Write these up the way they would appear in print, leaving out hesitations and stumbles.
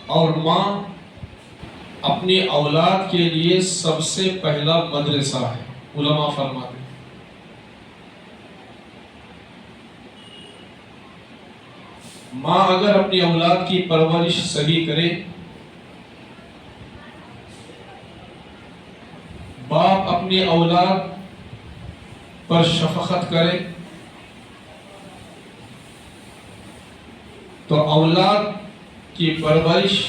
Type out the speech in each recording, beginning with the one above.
اور ماں اپنی اولاد کے لیے سب سے پہلا مدرسہ ہے۔ علماء فرماتے ہیں ماں اگر اپنی اولاد کی پرورش صحیح کرے، باپ اپنی اولاد پر شفقت کرے، تو اولاد کی پرورش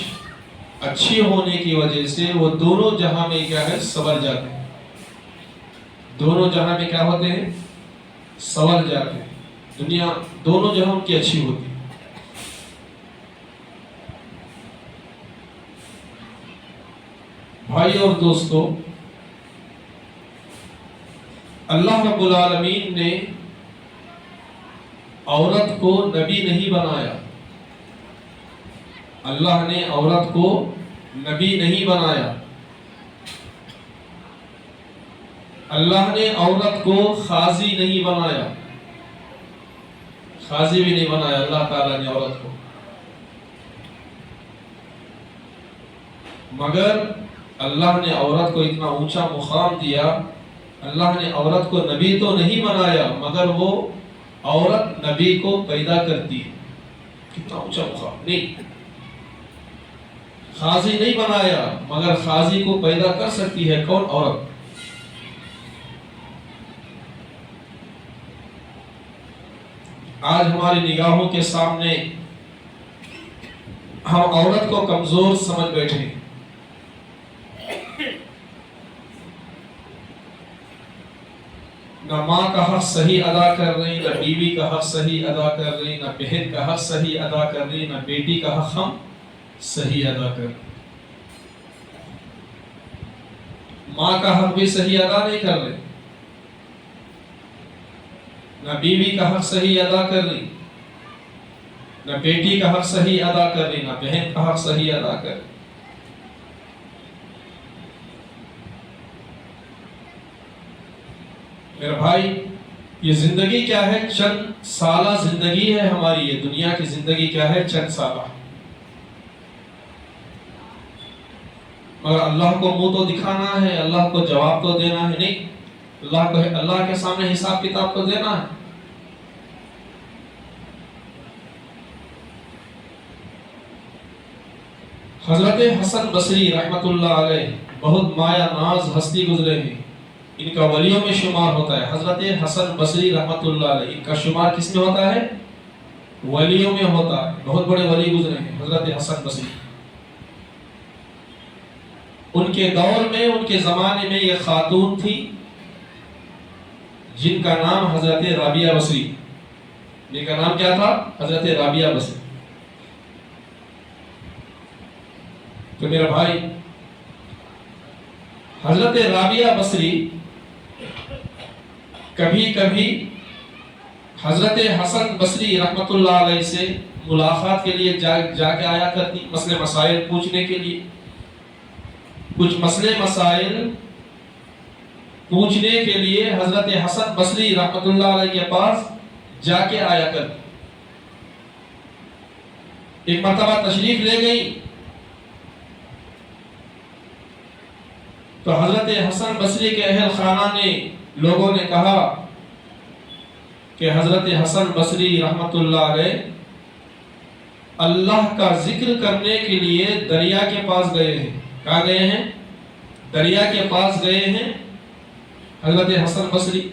اچھی ہونے کی وجہ سے وہ دونوں جہاں میں کیا ہے سنور جاتے ہیں۔ دونوں جہاں میں کیا ہوتے ہیں سنور جاتے ہیں، دنیا دونوں جہاں کی اچھی ہوتی ہے۔ بھائی اور دوستو، اللہ رب العالمین نے عورت کو نبی نہیں بنایا، اللہ نے عورت کو نبی نہیں بنایا، اللہ نے عورت کو قاضی نہیں بنایا، قاضی بھی نہیں بنایا اللہ تعالیٰ نے عورت کو، مگر اللہ نے عورت کو اتنا اونچا مقام دیا۔ اللہ نے عورت کو نبی تو نہیں بنایا مگر وہ عورت نبی کو پیدا کرتی ہے۔ کتنا اونچا مقام! نہیں، قاضی نہیں بنایا مگر قاضی کو پیدا کر سکتی ہے، کون؟ عورت۔ آج ہماری نگاہوں کے سامنے ہم عورت کو کمزور سمجھ بیٹھے ہیں۔ نہ ماں کا حق صحیح ادا کر رہی، نہ بیوی کا حق صحیح ادا کر رہی، نہ بہن کا حق صحیح ادا کر رہی، نہ بیٹی کا حق ہم صحیح ادا کر رہے۔ ماں کا حق بھی صحیح ادا نہیں کر رہے، نہ بیوی کا حق صحیح ادا کر رہی، نہ بیٹی کا حق صحیح ادا کر رہی، نہ بہن کا حق صحیح ادا کر رہی۔ میرے بھائی، یہ زندگی کیا ہے؟ چند سالہ زندگی ہے ہماری۔ یہ دنیا کی زندگی کیا ہے؟ چند سالہ۔ مگر اللہ کو منہ تو دکھانا ہے، اللہ کو جواب تو دینا ہے، نہیں؟ اللہ کے سامنے حساب کتاب تو دینا ہے۔ حضرت حسن بصری رحمت اللہ علیہ بہت مایا ناز ہستی گزرے ہیں، ان کا ولیوں میں شمار ہوتا ہے۔ حضرت حسن بصری رحمت اللہ علیہ، ان کا شمار کس میں ہوتا ہے؟ ولیوں میں ہوتا ہے۔ بہت بڑے ولی گزرے ہیں حضرت حسن بصری۔ ان کے دور میں، ان کے زمانے میں یہ خاتون تھی جن کا نام حضرت رابعہ بصری، جن کا نام کیا تھا؟ حضرت رابعہ بصری۔ تو میرا بھائی، حضرت رابعہ بصری کبھی کبھی حضرت حسن بصری رحمت اللہ علیہ سے ملاقات کے لیے جا کے آیا کرتی، مسئلے مسائل پوچھنے کے لیے۔ کچھ مسئلے مسائل پوچھنے کے لیے حضرت حسن بصری رحمت اللہ علیہ کے پاس جا کے آیا کرتی۔ ایک مرتبہ تشریف لے گئی تو حضرت حسن بصری کے اہل خانہ نے، لوگوں نے کہا کہ حضرت حسن بصری رحمت اللہ علیہ اللہ کا ذکر کرنے کے لیے دریا کے پاس گئے ہیں۔ کہاں گئے ہیں؟ دریا کے پاس گئے ہیں حضرت حسن بصری۔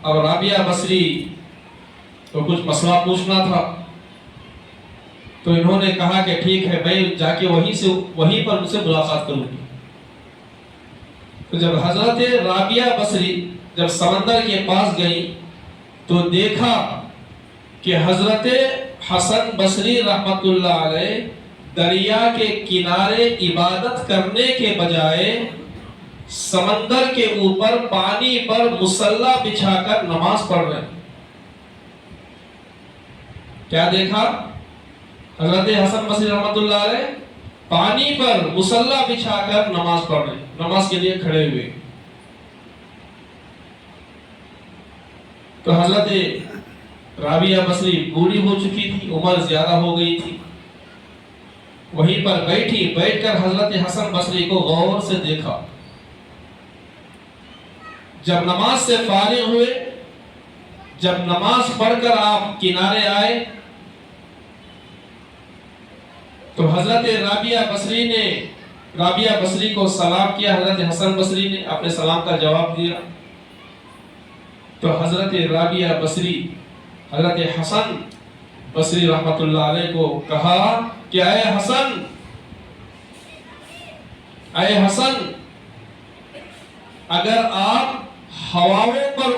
اب رابعہ بصری کو کچھ مسئلہ پوچھنا تھا تو انہوں نے کہا کہ ٹھیک ہے، میں جا کے وہیں پر ان سے ملاقات کروں گی۔ تو جب حضرت رابعہ بصری جب سمندر کے پاس گئی تو دیکھا کہ حضرت حسن بصری رحمت اللہ علیہ دریا کے کنارے عبادت کرنے کے بجائے سمندر کے اوپر پانی پر مصلی بچھا کر نماز پڑھ رہے ہیں۔ کیا دیکھا؟ حضرت حسن بصری رحمت اللہ علیہ پانی پر مصلی بچھا کر نماز پڑھ رہے ہیں، نماز کے لیے کھڑے ہوئے۔ تو حضرت رابعہ بصری بوڑھی ہو چکی تھی، عمر زیادہ ہو گئی تھی، وہیں پر بیٹھی، بیٹھ کر حضرت حسن بصری کو غور سے دیکھا۔ جب نماز سے فارغ ہوئے، جب نماز پڑھ کر آپ کنارے آئے تو حضرت رابعہ بصری کو سلام کیا۔ حضرت حسن بصری نے اپنے سلام کا جواب دیا تو حضرت رابعہ بصری حضرت حسن بصری رحمت اللہ علیہ کو کہا کہ اے حسن، اگر آپ ہواؤں پر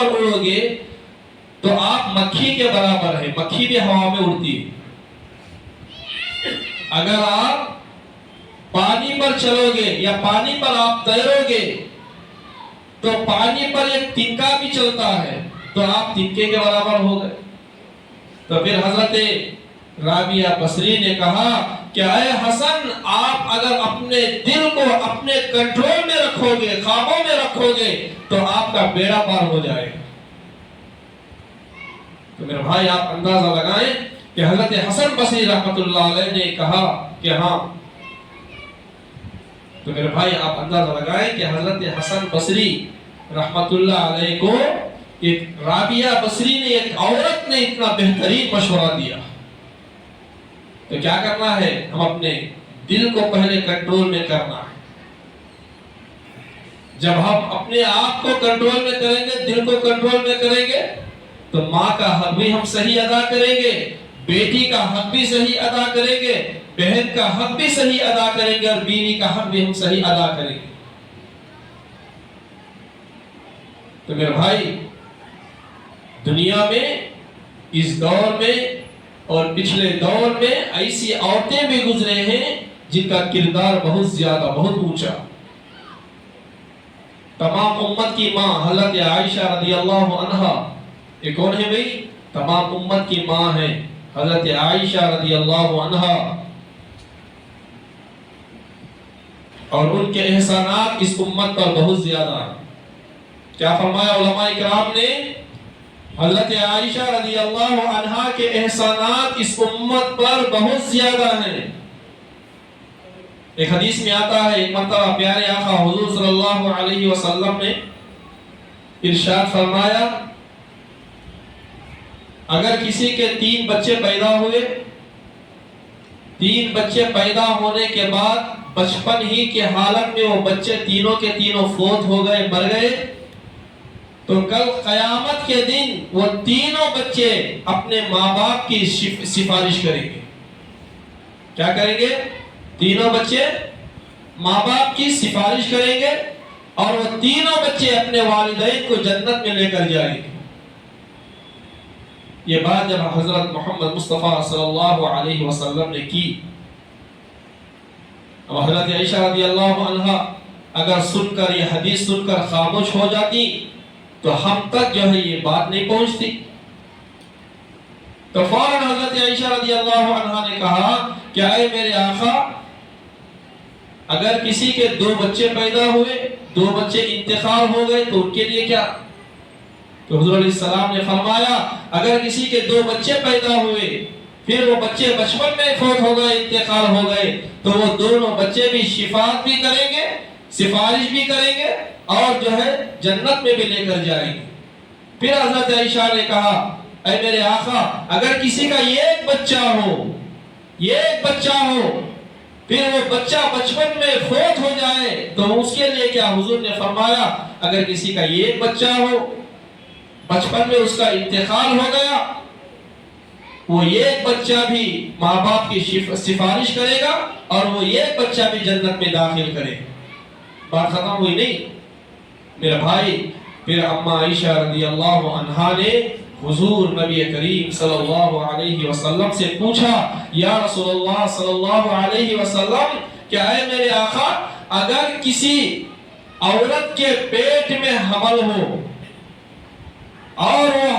اڑو گے تو آپ مکھی کے برابر ہے، مکھی بھی ہوا میں اڑتی ہے۔ اگر آپ پانی پر چلو گے یا پانی پر آپ تیرو گے تو پانی پر ایک تنکا بھی چلتا ہے تو آپ تنکے کے برابر ہو گئے۔ تو پھر حضرت رابعہ بصری نے کہا کہ اے حسن، آپ اگر اپنے دل کو اپنے کنٹرول میں رکھو گے، قابو میں رکھو گے تو آپ کا بیڑا پار ہو جائے گا۔ تو میرے بھائی آپ اندازہ لگائیں کہ حضرت حسن بصری رحمت اللہ علیہ نے کہا کہ ہاں، تو میرے بھائی آپ اندازہ لگائیں کہ حضرت حسن بصری رحمت اللہ علیہ کو ایک رابعہ بصری نے، ایک عورت نے اتنا بہترین مشورہ دیا۔ تو کیا کرنا ہے؟ ہم اپنے دل کو پہلے کنٹرول میں کرنا ہے۔ جب ہم اپنے آپ کو کنٹرول میں کریں گے، دل کو کنٹرول میں کریں گے تو ماں کا حق بھی ہم صحیح ادا کریں گے، بیٹی کا حق بھی صحیح ادا کریں گے، بہن کا حق بھی صحیح ادا کریں گے، اور بیوی کا حق بھی ہم صحیح ادا کریں گے۔ تو میرے بھائی، دنیا میں اس دور میں اور پچھلے دور میں ایسی عورتیں بھی گزرے ہیں جن کا کردار بہت زیادہ، بہت اونچا۔ تمام امت کی ماں حضرت عائشہ رضی اللہ عنہا، یہ کون ہے بھئی؟ تمام امت کی ماں ہے حضرت عائشہ رضی اللہ عنہا، اور ان کے احسانات اس امت پر بہت زیادہ ہیں۔ کیا فرمایا علماء کرام نے؟ حضرت عائشہ رضی اللہ عنہا کے احسانات اس امت پر بہت زیادہ ہیں۔ ایک حدیث میں آتا ہے، ایک مرتبہ پیارے آقا حضور صلی اللہ علیہ وسلم نے ارشاد فرمایا، اگر کسی کے 3 بچے پیدا ہوئے، 3 بچے پیدا ہونے کے بعد بچپن ہی کے حالت میں وہ بچے تینوں کے تینوں فوت ہو گئے، مر گئے، تو کل قیامت کے دن وہ تینوں بچے اپنے ماں باپ کی سفارش کریں گے۔ کیا کریں گے؟ تینوں بچے ماں باپ کی سفارش کریں گے، اور وہ تینوں بچے اپنے والدین کو جنت میں لے کر جائیں گے۔ یہ بات جب حضرت محمد مصطفیٰ صلی اللہ علیہ وسلم نے کی، اب حضرت عائشہ رضی اللہ عنہا اگر سن کر، یہ حدیث سن کر خاموش ہو جاتی تو ہم تک جو ہے یہ بات نہیں پہنچتی۔ تو فوراً حضرت عائشہ رضی اللہ عنہا نے کہا کہ اے میرے آقا، اگر کسی کے 2 بچے پیدا ہوئے، 2 بچے انتقال ہو گئے تو ان کے لیے کیا؟ تو حضور علیہ السلام نے فرمایا، اگر کسی کے 2 بچے پیدا ہوئے، پھر وہ بچے بچپن میں فوت ہو گئے، انتقال ہو گئے، تو وہ دونوں بچے بھی شفاعت بھی کریں گے، سفارش بھی کریں گے، اور جو ہے جنت میں بھی لے کر جائیں گے۔ پھر حضرت عائشہ نے کہا، اے میرے آقا، اگر کسی کا ایک بچہ ہو، پھر وہ بچہ بچپن میں فوت ہو جائے تو اس کے لیے کیا؟ حضور نے فرمایا، اگر کسی کا ایک بچہ ہو، بچپن میں اس کا انتقال ہو گیا، وہ ایک بچہ بھی ماں باپ کی سفارش کرے گا، اور وہ ایک بچہ بھی جنت میں داخل کرے گا۔ بات ختم ہوئی نہیں میرے بھائی؟ پھر اما عائشہ رضی اللہ عنہا نے حضور نبی کریم صلی اللہ علیہ وسلم سے پوچھا، یا رسول اللہ صلی اللہ علیہ وسلم، کیا ہے میرے آقا، اگر کسی عورت کے پیٹ میں حمل ہو، اور وہ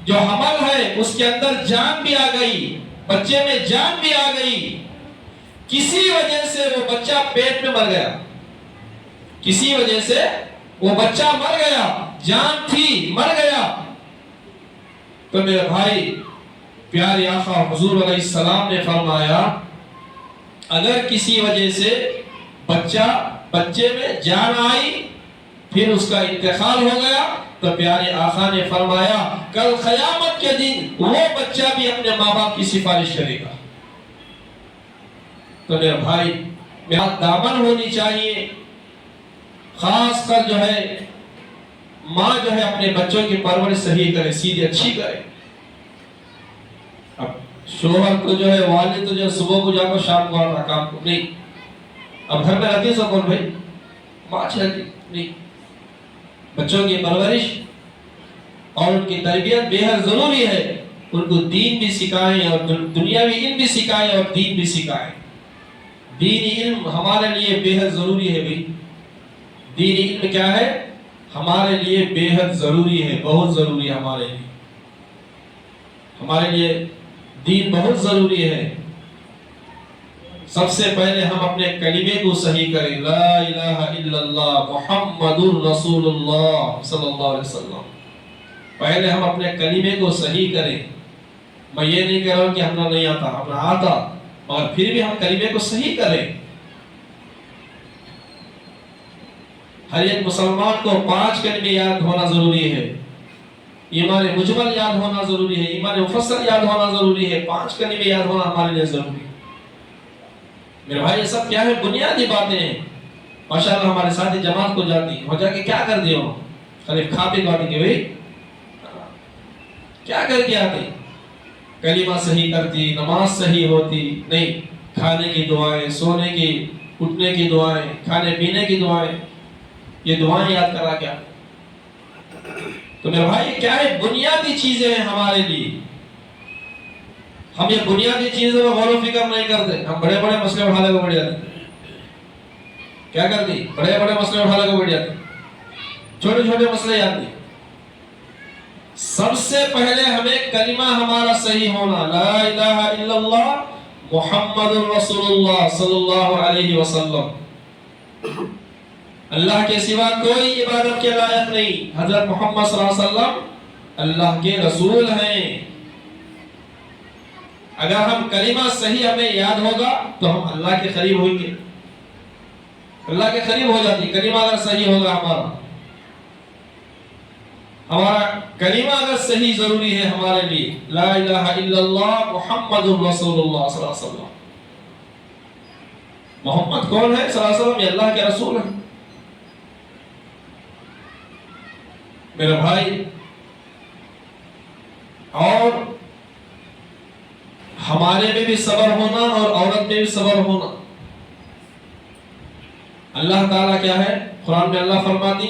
جو حمل ہے اس کے اندر جان بھی آ گئی، بچے میں جان بھی آ گئی، کسی وجہ سے وہ بچہ پیٹ میں مر گیا، کسی وجہ سے وہ بچہ مر گیا، جان تھی مر گیا. تو میرے بھائی پیارے آقا حضور علیہ السلام نے فرمایا اگر کسی وجہ سے بچے میں جان آئی پھر اس کا انتقال ہو گیا تو پیارے آقا نے فرمایا کل قیامت کے دن وہ بچہ بھی اپنے ماں باپ کی سفارش کرے گا. تو میرے بھائی میرا دامن ہونی چاہیے. خاص کر جو ہے ماں جو ہے اپنے بچوں کی پرورش صحیح کرے, سیدھی اچھی کرے. اب شوہر تو جو ہے والد تو جو صبح کو جا کر شام کو آتا کام کو نہیں. اب گھر میں رہتی سو کون بھائی؟ ماں چاہتی نہیں. بچوں کی پرورش اور ان کی تربیت بے حد ضروری ہے. ان کو دین بھی سکھائیں اور دنیاوی علم بھی سکھائیں اور دین بھی سکھائیں. دینی علم ہمارے لیے بے حد ضروری ہے بھائی. دینی علم کیا ہے؟ ہمارے لیے بے حد ضروری ہے, بہت ضروری ہے ہمارے لیے. ہمارے لیے دین بہت ضروری ہے. سب سے پہلے ہم اپنے کلمے کو صحیح کریں, لا الہ الا اللہ محمد الرسول اللہ صلی اللہ علیہ وسلم. پہلے ہم اپنے کلمے کو صحیح کریں. میں یہ نہیں کہہ رہا ہوں کہ ہمیں نہیں آتا, ہمیں آتا, اور پھر بھی ہم کلمے کو صحیح کریں. ہر ایک مسلمان کو 5 کلمے یاد ہونا ضروری ہے. ایمان مجمل یاد ہونا ضروری ہے, ایمان مفصل یاد ہونا ضروری ہے, 5 کلمے یاد ہونا ہمارے لیے ضروری ہے. میرے بھائی یہ سب کیا ہے؟ بنیادی باتیں ہیں. ماشاءاللہ ہمارے ساتھی جماعت کو جاتی ہو جا کے کیا کر دی ہو؟ خالی کھا پی باتیں کہ بھائی کیا کر کے آتی؟ کلمہ صحیح کرتی, نماز صحیح ہوتی نہیں. کھانے کی دعائیں, سونے کی, اٹھنے کی دعائیں, کھانے پینے کی دعائیں, یہ دعائیں یاد کرا کیا؟ تو میرے بھائی کیا ہے؟ بنیادی چیزیں ہیں ہمارے لیے. ہم یہ بنیادی چیزوں میں غور و فکر نہیں کرتے. ہم بڑے بڑے مسئلے اٹھانے کو بڑھ جاتے. کیا کرتی؟ بڑے بڑے مسئلے اٹھانے کو بڑھ جاتے, چھوٹے چھوٹے مسئلے یاد نہیں. سب سے پہلے ہمیں کلمہ ہمارا صحیح ہونا, لا الہ الا اللہ محمد الرسول اللہ صلی اللہ علیہ وسلم. اللہ کے سوا کوئی عبادت کے لائق نہیں. حضرت محمد صلی اللہ علیہ وسلم اللہ کے رسول ہیں. اگر ہم کلمہ صحیح ہمیں یاد ہوگا تو ہم اللہ کے قریب ہوئیں گے. اللہ کے قریب ہو جاتی کلمہ اگر صحیح ہوگا. ہمارا کلمہ اگر صحیح ضروری ہے ہمارے لیے, لا الہ الا اللہ محمد الرسول اللہ صلی اللہ علیہ وسلم. محمد کون ہے؟ صلی اللہ علیہ وسلم, یہ اللہ کے رسول ہیں. میرے بھائی اور ہمارے میں بھی صبر ہونا اور عورت میں بھی صبر ہونا. اللہ تعالیٰ کیا ہے؟ قرآن میں اللہ فرماتی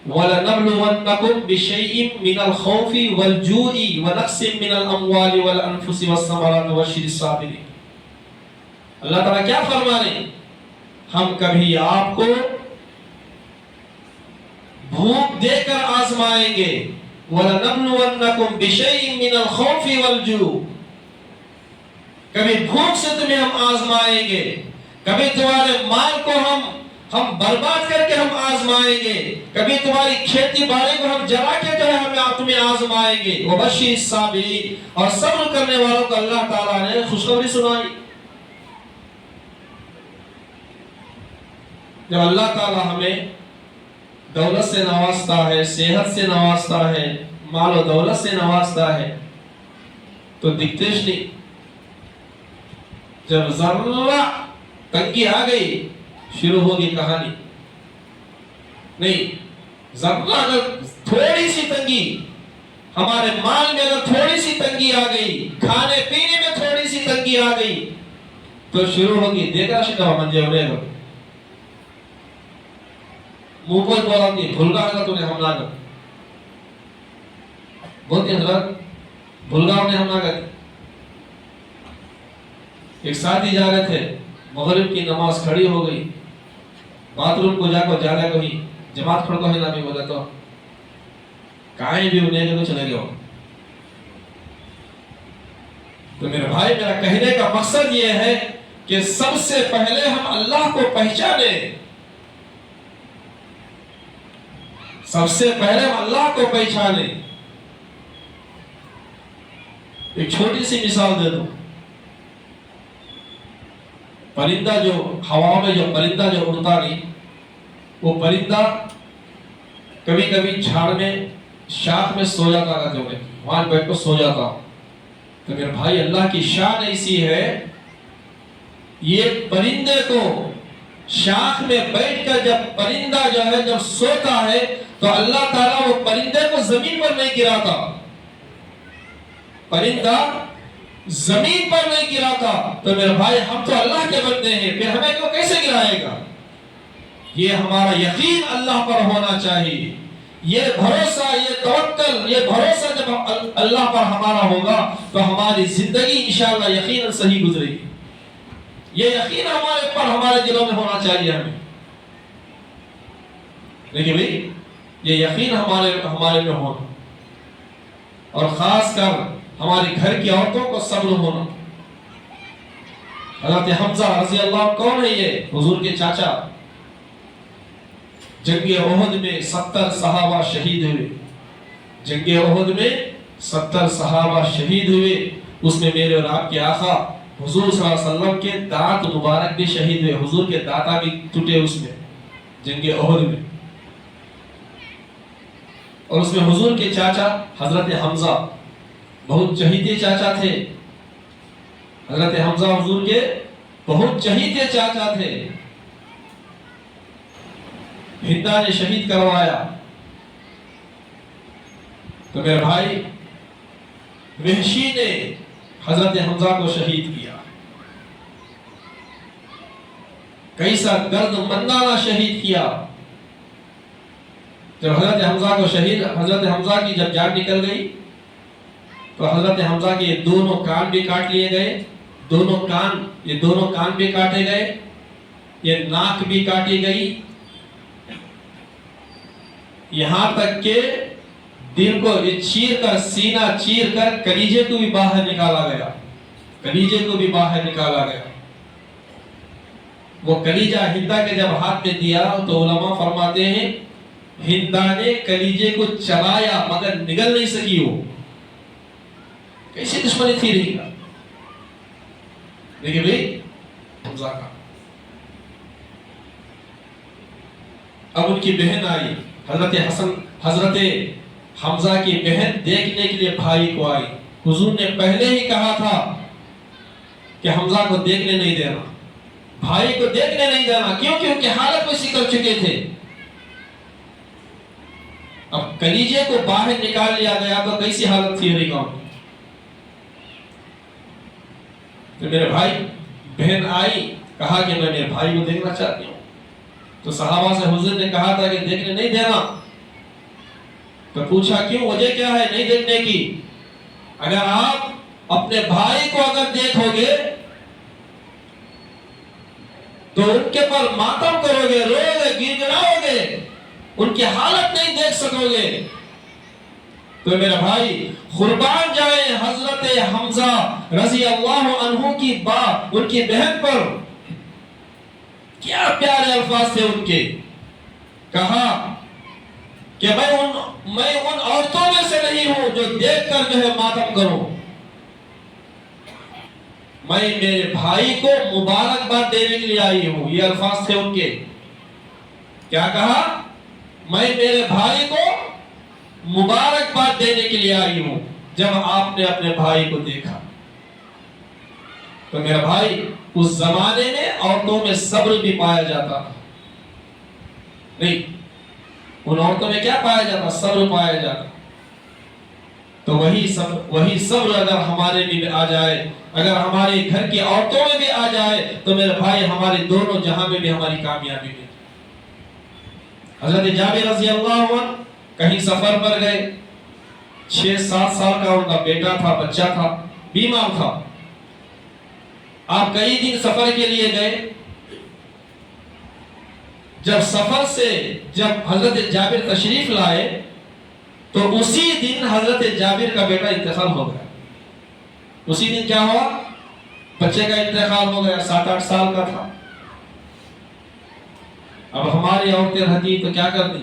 وَلَنَبْلُوَنَّكُمْ بِشَيْءٍ مِّنَ الْخَوْفِ وَالْجُوعِ وَنَقْصٍ مِّنَ الْأَمْوَالِ وَالْأَنفُسِ وَالثَّمَرَاتِ وَبَشِّرِ الصَّابِرِينَ. اللہ تعالیٰ کیا فرما رہے ہیں؟ ہم کبھی آپ کو بھوک دے کر آزمائیں گے. وَلَنَبْلُوَنَّكُمْ بِشَيْءٍ مِّنَ الْخَوْفِ وَالْجُوعِ, کبھی بھوک سے تمہیں ہم آزمائیں گے, کبھی تمہارے مال کو ہم برباد کر کے ہم آزمائیں گے, کبھی تمہاری کھیتی باڑی کو ہم جلا کے جو ہے ہم تمہیں آزمائیں گے. وَبَشِّرِ الصَّابِرِينَ, اور صبر کرنے والوں کو اللہ تعالیٰ نے خوشخبری سنائی. جب اللہ تعالیٰ ہمیں دولت سے نوازتا ہے, صحت سے نوازتا ہے, مال و دولت سے نوازتا ہے تو دکھتیش نہیں. جب ذرہ تنگی آ گئی شروع ہوگی کہانی. نہیں, ذرہ اگر تھوڑی سی تنگی, ہمارے مال میں اگر تھوڑی سی تنگی آ گئی, کھانے پینے میں تھوڑی سی تنگی آ گئی تو شروع ہوگی دیکھا شکا منجے ہونے گا. منہ پر بولا کہ بھولگا ہوگا تو نے حملہ کر, بولتی حضرت بھولگا نے حملہ کر. ایک ساتھی جا رہے تھے, مغرب کی نماز کھڑی ہو گئی, باتھ روم کو جا کر جانا کہیں جماعت کھڑ کو ہے نہ بھی بولا تو کہیں بھی انہیں کے تو چلے گئے ہو. تو میرے بھائی میرا کہنے کا مقصد یہ ہے کہ سب سے پہلے ہم اللہ کو پہچانیں, سب سے پہلے ہم اللہ کو پہچانے. ایک چھوٹی سی مثال دے دوں. پرندہ جو ہوا میں جو پرندہ جو اڑتا نہیں، وہ پرندہ کبھی کبھی جھاڑ میں شاخ میں سو جاتا تھا، جو وہاں بیٹھ کر سو جاتا. تو میرے بھائی اللہ کی شان ایسی ہے، یہ پرندے کو شاخ میں بیٹھ کر جب پرندہ جو ہے جب سوتا ہے تو اللہ تعالیٰ وہ پرندے کو زمین پر نہیں گراتا. پرندہ زمین پر نہیں گراتا. تو میرے بھائی ہم تو اللہ کے بندے ہیں، پھر ہمیں کیوں کیسے گرائے گا؟ یہ ہمارا یقین اللہ پر ہونا چاہیے. یہ بھروسہ، یہ توکل، یہ بھروسہ جب اللہ پر ہمارا ہوگا تو ہماری زندگی انشاءاللہ یقیناً صحیح گزرے گی. یہ یقین ہمارے پر ہمارے دلوں میں ہونا چاہیے ہمیں. دیکھیں بھائی، یہ یقین ہمارے میں ہونا، اور خاص کر ہماری گھر کی عورتوں کو صبر ہونا. حضرت حمزہ رضی اللہ عنہ کون ہے؟ یہ حضور کے چاچا. جنگ احد میں 70 صحابہ شہید ہوئے. جنگ احد میں 70 صحابہ شہید ہوئے. اس میں میرے اور آپ کے آقا حضور صلی اللہ علیہ وسلم کے دانت مبارک بھی شہید ہوئے. حضور کے دانتا بھی ٹوٹے اس میں، جنگ احد میں. اور اس میں حضور کے چاچا حضرت حمزہ بہت چہیتے چاچا تھے. حضرت حمزہ حضور کے بہت چہیتے چاچا تھے. ہندا نے شہید کروایا. تو میرے بھائی وحشی نے حضرت حمزہ کو شہید کیا. کیسا درد مندانہ شہید کیا. جب حضرت حمزہ کی جب جان نکل گئی تو حضرت حمزہ کے دونوں کان بھی کاٹ لیے گئے. یہ دونوں کان بھی کاٹے گئے. یہ ناک بھی کاٹی گئی. یہاں تک کہ دل کو چیر کر، سینہ چیر کر کلیجے کو بھی باہر نکالا گیا. کلیجے کو بھی باہر نکالا گیا. وہ کلیجہ ہندا کے جب ہاتھ میں دیا تو علماء فرماتے ہیں ہندا نے کلیجے کو چلایا مگر نگل نہیں سکی. وہ کیسی دشمنی تھی رہی گا. دیکھیں بھائی حمزہ کا. اب ان کی بہن آئی، حضرت حمزہ کی بہن دیکھنے کے لیے بھائی کو آئی. حضور نے پہلے ہی کہا تھا کہ حمزہ کو دیکھنے نہیں دینا، بھائی کو دیکھنے نہیں دینا. کیوں؟ کیونکہ حالت میں سکڑ چکے تھے. اب کلیجے کو باہر نکال لیا گیا تو کیسی حالت تھی رہی گا. تو میرے بھائی بہن آئی، کہا کہ میں میرے بھائی کو دیکھنا چاہتی ہوں. تو صحابہ سے حضور نے کہا تھا کہ دیکھنے نہیں دینا. تو پوچھا کیوں، وجہ کیا ہے نہیں دیکھنے کی؟ اگر آپ اپنے بھائی کو اگر دیکھو گے تو ان کے پر ماتم کرو گے، روئے گے، گڑگڑاؤ گے، ان کی حالت نہیں دیکھ سکو گے. تو میرے بھائی قربان جائے حضرت حمزہ رضی اللہ عنہ کی بات، ان کی بہن پر کیا پیارے الفاظ تھے ان کے. کہا کہ میں ان عورتوں میں سے نہیں ہوں جو دیکھ کر جو ہے ماتم کروں. میں میرے بھائی کو مبارکباد دینے کے لیے آئی ہوں. یہ الفاظ تھے ان کے. کیا کہا؟ میں میرے بھائی کو مبارکباد دینے کے لیے آئی ہوں. جب آپ نے اپنے بھائی کو دیکھا تو میرا بھائی اس زمانے میں عورتوں میں صبر بھی پایا جاتا تھا. نہیں، ان عورتوں میں کیا پایا جاتا؟ صبر پایا جاتا. تو وہی صبر اگر ہمارے بھی آ جائے، اگر ہمارے گھر کی عورتوں میں بھی آ جائے تو میرے بھائی ہمارے دونوں جہاں میں بھی ہماری کامیابی ملتی. حضرت جابر رضی اللہ عنہ کہیں سفر پر گئے. 6-7 سال کا ان کا بیٹا تھا، بچہ تھا، بیمار تھا. آپ کئی دن سفر کے لیے گئے. جب حضرت جابر تشریف لائے تو اسی دن حضرت جابر کا بیٹا انتقال ہو گیا. اسی دن کیا ہوا؟ بچے کا انتقال ہو گیا. 7-8 سال کا تھا. اب ہماری عورتیں رہتی تو کیا کرتی؟